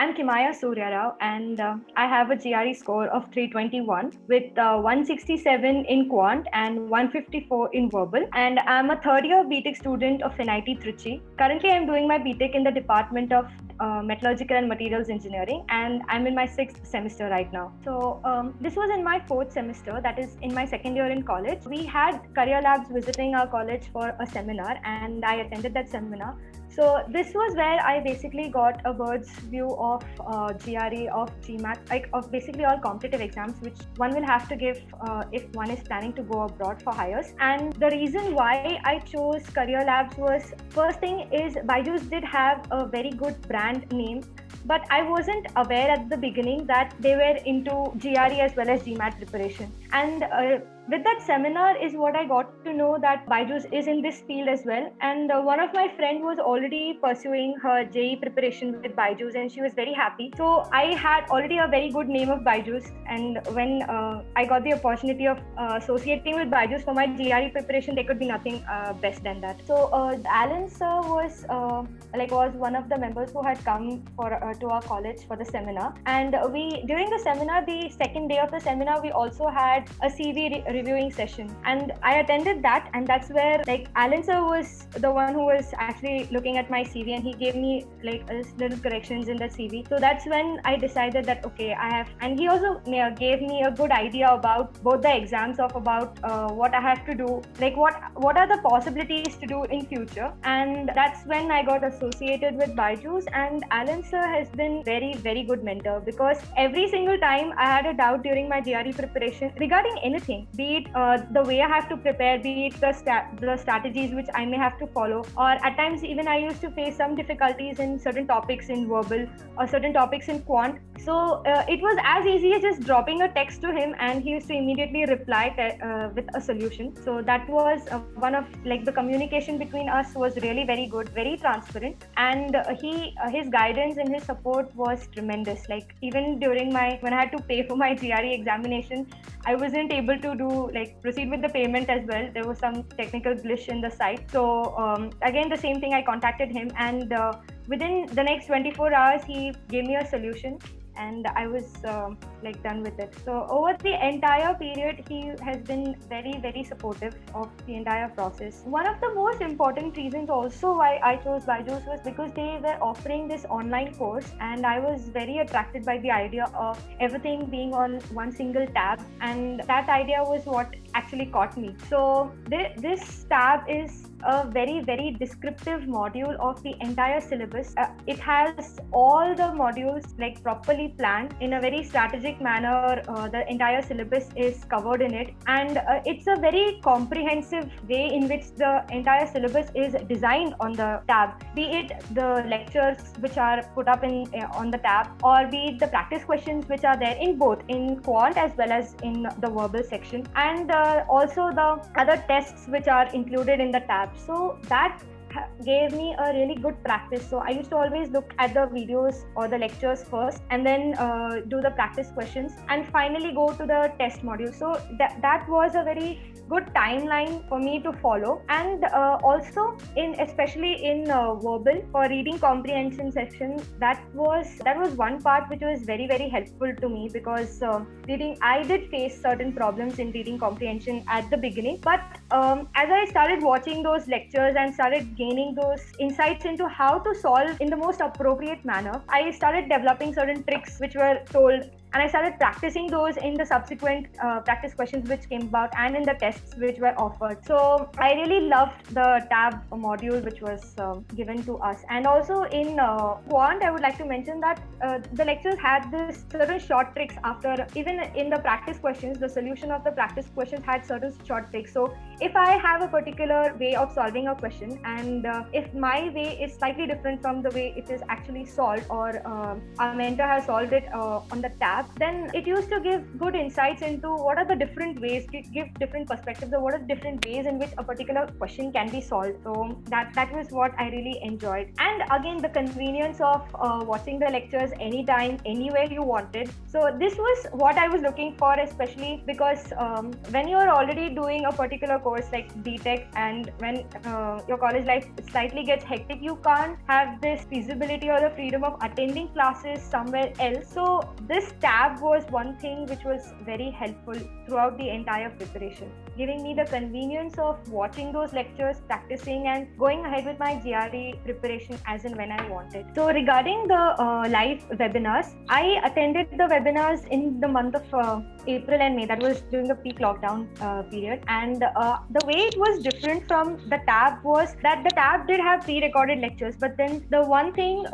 I'm Kimaya Surya Rao, and I have a GRE score of 321 with 167 in quant and 154 in verbal. And I'm a third year BTech student of NIT Trichy. Currently, I'm doing my BTech in the Department of Metallurgical and Materials Engineering, and I'm in my sixth semester right now. So, this was in my fourth semester, that is in my second year in college. We had Career Labs visiting our college for a seminar, and I attended that seminar. So this was where I basically got a bird's view of GRE, of GMAT, like of basically all competitive exams, which one will have to give if one is planning to go abroad for hires. And the reason why I chose Career Labs was, first thing is Byju's did have a very good brand name, but I wasn't aware at the beginning that they were into GRE as well as GMAT preparation. And with that seminar is what I got to know that Byju's is in this field as well. And one of my friend was already pursuing her JEE preparation with Byju's, and she was very happy. So I had already a very good name of Byju's, and when I got the opportunity of associating with Byju's for my GRE preparation, there could be nothing best than that. So Alan sir was one of the members who had come for to our college for the seminar, and we during the seminar, the second day of the seminar, we also had a CV reviewing session, and I attended that, and that's where Alan sir was the one who was actually looking at my CV, and he gave me little corrections in the CV. So that's when I decided that okay, I have, and he also gave me a good idea about both the exams of about what I have to do, what are the possibilities to do in future. And that's when I got associated with Byju's, and Alan sir has been very good mentor, because every single time I had a doubt during my GRE preparation regarding anything, be it the way I have to prepare, be it the strategies which I may have to follow, or at times even I used to face some difficulties in certain topics in verbal or certain topics in quant. So it was as easy as just dropping a text to him, and he used to immediately reply with a solution. So that was one of the communication between us was really very good, very transparent, and his guidance and his support was tremendous. Even during when I had to pay for my GRE examination, I wasn't able to proceed with the payment as well. There was some technical glitch in the site. So again, the same thing, I contacted him, and within the next 24 hours, he gave me a solution, and I was done with it. So over the entire period, he has been very supportive of the entire process. One of the most important reasons also why I chose Byju's was because they were offering this online course, and I was very attracted by the idea of everything being on one single tab, and that idea was what actually caught me. So this tab is a very descriptive module of the entire syllabus. It has all the modules properly planned in a very strategic manner. The entire syllabus is covered in it, and it's a very comprehensive way in which the entire syllabus is designed on the tab, be it the lectures which are put up on the tab, or be it the practice questions which are there in both in quant as well as in the verbal section, and also the other tests which are included in the tab. So that gave me a really good practice. So I used to always look at the videos or the lectures first, and then do the practice questions, and finally go to the test module. So that was a very good timeline for me to follow. And also especially in verbal, for reading comprehension section, that was one part which was very helpful to me, because I did face certain problems in reading comprehension at the beginning, but as I started watching those lectures and started gaining those insights into how to solve in the most appropriate manner, I started developing certain tricks which were told, and I started practicing those in the subsequent practice questions which came about, and in the tests which were offered. So I really loved the tab module which was given to us. And also in quant, I would like to mention that the lectures had this certain short tricks after, even in the practice questions, the solution of the practice questions had certain short tricks. So if I have a particular way of solving a question, and if my way is slightly different from the way it is actually solved, or our mentor has solved it on the tab, tab, then it used to give good insights into what are the different ways, give different perspectives, or what are the different ways in which a particular question can be solved. So that was what I really enjoyed. And again, the convenience of watching the lectures anytime, anywhere you wanted. So this was what I was looking for, especially because when you're already doing a particular course like BTech, and when your college life slightly gets hectic, you can't have this feasibility or the freedom of attending classes somewhere else. So this tab was one thing which was very helpful throughout the entire preparation, giving me the convenience of watching those lectures, practicing, and going ahead with my GRE preparation as and when I wanted. So regarding the live webinars, I attended the webinars in the month of April and May. That was during the peak lockdown period. And the way it was different from the tab was that the tab did have pre-recorded lectures, but then the one thing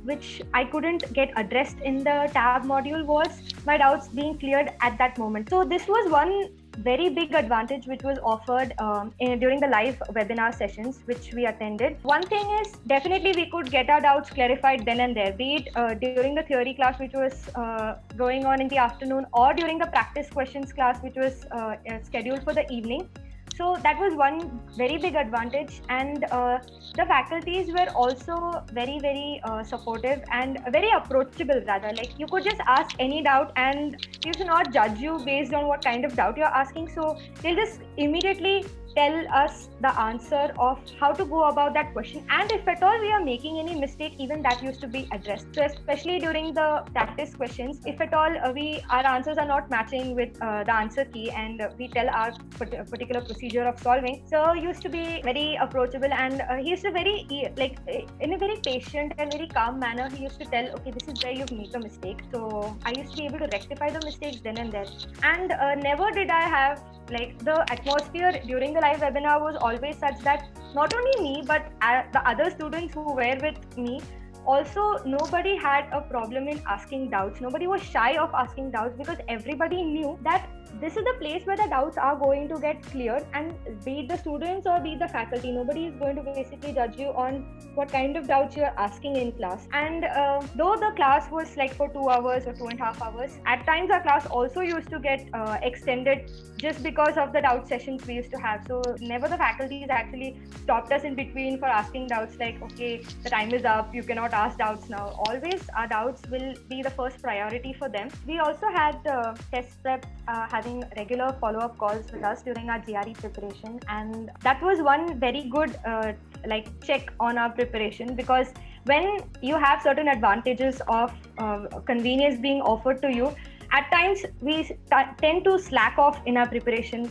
which I couldn't get addressed in the tab module was my doubts being cleared at that moment. So this was one very big advantage which was offered during the live webinar sessions which we attended. One thing is, definitely we could get our doubts clarified then and there, be it during the theory class which was going on in the afternoon, or during the practice questions class which was scheduled for the evening. So that was one very big advantage, and the faculties were also very, very supportive and very approachable rather. Like, you could just ask any doubt and you should not judge you based on what kind of doubt you're asking. So they'll just immediately tell us the answer of how to go about that question, and if at all we are making any mistake, even that used to be addressed. So especially during the practice questions, if at all our answers are not matching with the answer key, and we tell our particular procedure of solving, so used to be very approachable, and he used to very in a very patient and very calm manner, he used to tell, okay, this is where you've made a mistake. So I used to be able to rectify the mistakes then and there. And never did I have, like, the atmosphere during the live webinar was always such that not only me but the other students who were with me also, nobody had a problem in asking doubts. Nobody was shy of asking doubts, because everybody knew that this is the place where the doubts are going to get cleared, and be it the students or be it the faculty, nobody is going to basically judge you on what kind of doubts you are asking in class. And though the class was like for 2 hours or 2.5 hours, at times our class also used to get extended just because of the doubt sessions we used to have. So never the faculties actually stopped us in between for asking doubts, like, okay, the time is up, you cannot ask doubts now. Always our doubts will be the first priority for them. We also had test prep having regular follow-up calls with us during our GRE preparation, and that was one very good check on our preparation, because when you have certain advantages of convenience being offered to you, at times we tend to slack off in our preparation,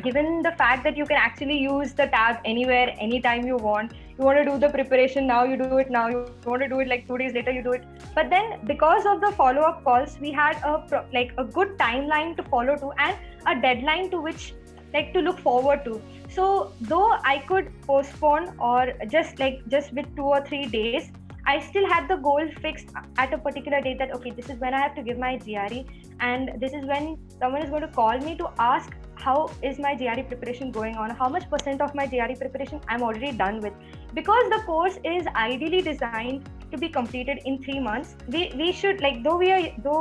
given the fact that you can actually use the tab anywhere, anytime you want. You want to do the preparation now, you do it now. You want to do it like 2 days later, you do it. But then, because of the follow-up calls, we had a good timeline to follow to, and a deadline to which to look forward to. So though I could postpone or just with 2 or 3 days, I still had the goal fixed at a particular date, that okay, this is when I have to give my GRE, and this is when someone is going to call me to ask how is my GRE preparation going on, how much % of my GRE preparation I'm already done with. Because the course is ideally designed to be completed in 3 months, we should, though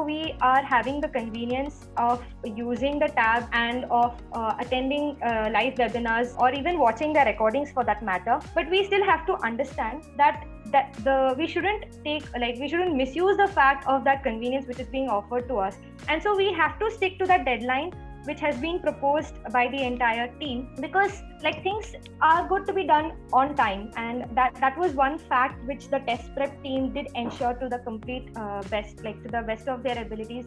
we are having the convenience of using the tab and of attending live webinars or even watching the recordings for that matter, but we still have to understand that we shouldn't misuse the fact of that convenience which is being offered to us. And so we have to stick to that deadline which has been proposed by the entire team, because things are good to be done on time, and that was one fact which the test prep team did ensure to the complete best, to the best of their abilities.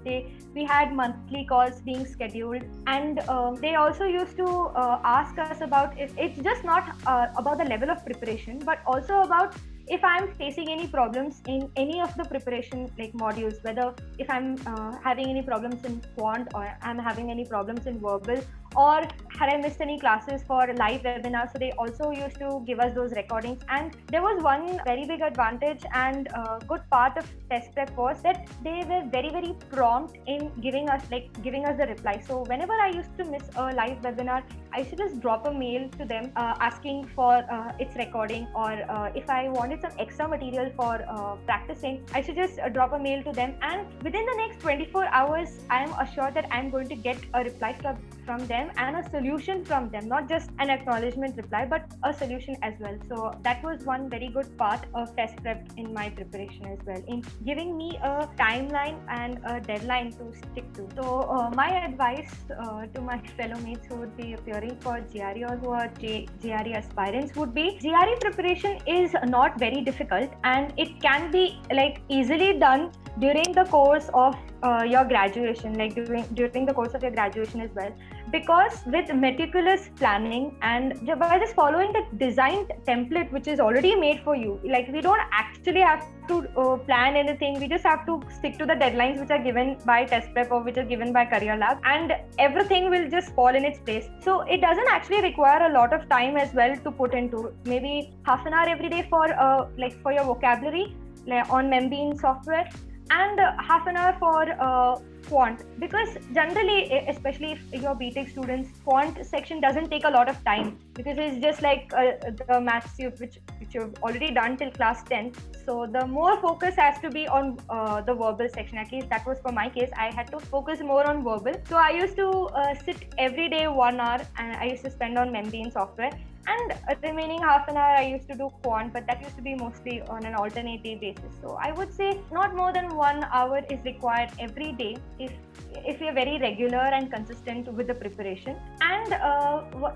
We had monthly calls being scheduled, and they also used to ask us about, if it's just not about the level of preparation, but also about if I'm facing any problems in any of the preparation modules, whether if I'm having any problems in quant, or I'm having any problems in verbal, or had I missed any classes for live webinars. So they also used to give us those recordings. And there was one very big advantage and good part of test prep was that they were very, very prompt in giving us the reply. So whenever I used to miss a live webinar, I used to just drop a mail to them asking for its recording, or if I wanted some extra material for practicing, I should just drop a mail to them, and within the next 24 hours I am assured that I'm going to get a reply from them and a solution from them, not just an acknowledgement reply but a solution as well. So that was one very good part of test prep in my preparation as well, in giving me a timeline and a deadline to stick to. So my advice to my fellow mates who would be appearing for GRE or who are GRE aspirants would be, GRE preparation is not very difficult and it can be easily done during the course of your graduation, during the course of your graduation as well, because with meticulous planning and by just following the designed template which is already made for you, we don't actually have to plan anything. We just have to stick to the deadlines which are given by test prep or which are given by career lab, and everything will just fall in its place. So it doesn't actually require a lot of time as well to put into. Maybe half an hour every day for your vocabulary on Membean software, and half an hour for quant, because generally, especially if you're BTech students, quant section doesn't take a lot of time because it's just the maths which you've already done till class 10. So the more focus has to be on the verbal section. At least that was for my case. I had to focus more on verbal. So I used to sit every day 1 hour, and I used to spend on Membean software. And remaining half an hour I used to do quant, but that used to be mostly on an alternative basis. So I would say not more than 1 hour is required every day if you're very regular and consistent with the preparation. And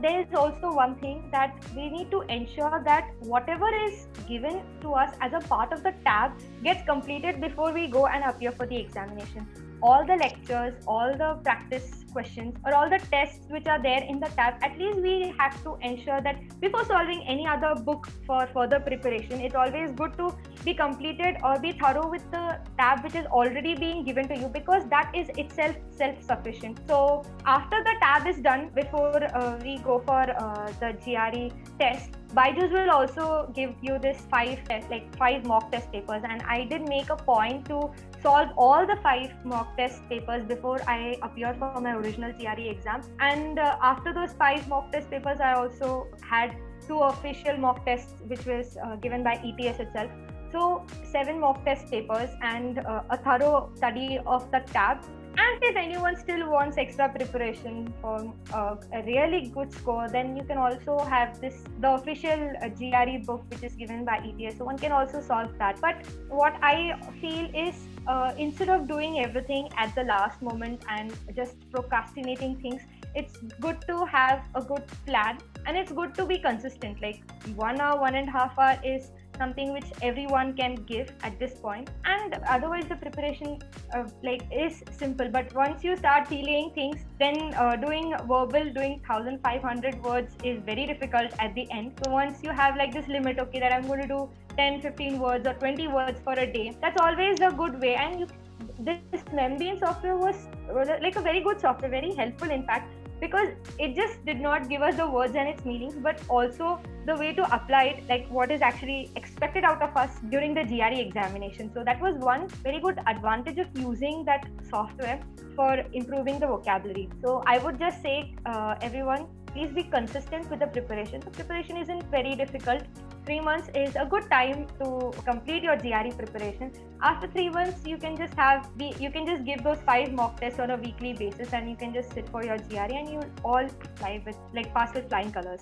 there is also one thing that we need to ensure that whatever is given to us as a part of the tab gets completed before we go and appear for the examination. All the lectures, all the practice questions, or all the tests which are there in the tab, at least we have to ensure that before solving any other book for further preparation, it's always good to be completed or be thorough with the tab which is already being given to you, because that is itself self-sufficient. So after the tab is done, before we go for the GRE test, Byju's will also give you this 5 mock test papers, and I did make a point to solve all the 5 mock test papers before I appeared for my original GRE exam. And after those 5 mock test papers, I also had 2 official mock tests which was given by ETS itself. So 7 mock test papers and a thorough study of the tab. And if anyone still wants extra preparation for a really good score, then you can also have the official GRE book which is given by ETS. So one can also solve that. But what I feel is instead of doing everything at the last moment and just procrastinating things, it's good to have a good plan, and it's good to be consistent. 1 hour, 1.5 hours is something which everyone can give at this point, and otherwise the preparation is simple. But once you start delaying things, then doing 1500 words is very difficult at the end. So once you have this limit, okay, that I'm going to do 10-15 words or 20 words for a day, that's always a good way. And this Membean software was a very good software, very helpful in fact, because it just did not give us the words and its meanings, but also the way to apply it, what is actually expected out of us during the GRE examination. So that was one very good advantage of using that software for improving the vocabulary. So I would just say everyone, please be consistent with the preparation. The preparation isn't very difficult. 3 months is a good time to complete your GRE preparation. After 3 months, you can just give those 5 mock tests on a weekly basis, and you can just sit for your GRE, and you'll all pass with flying colors.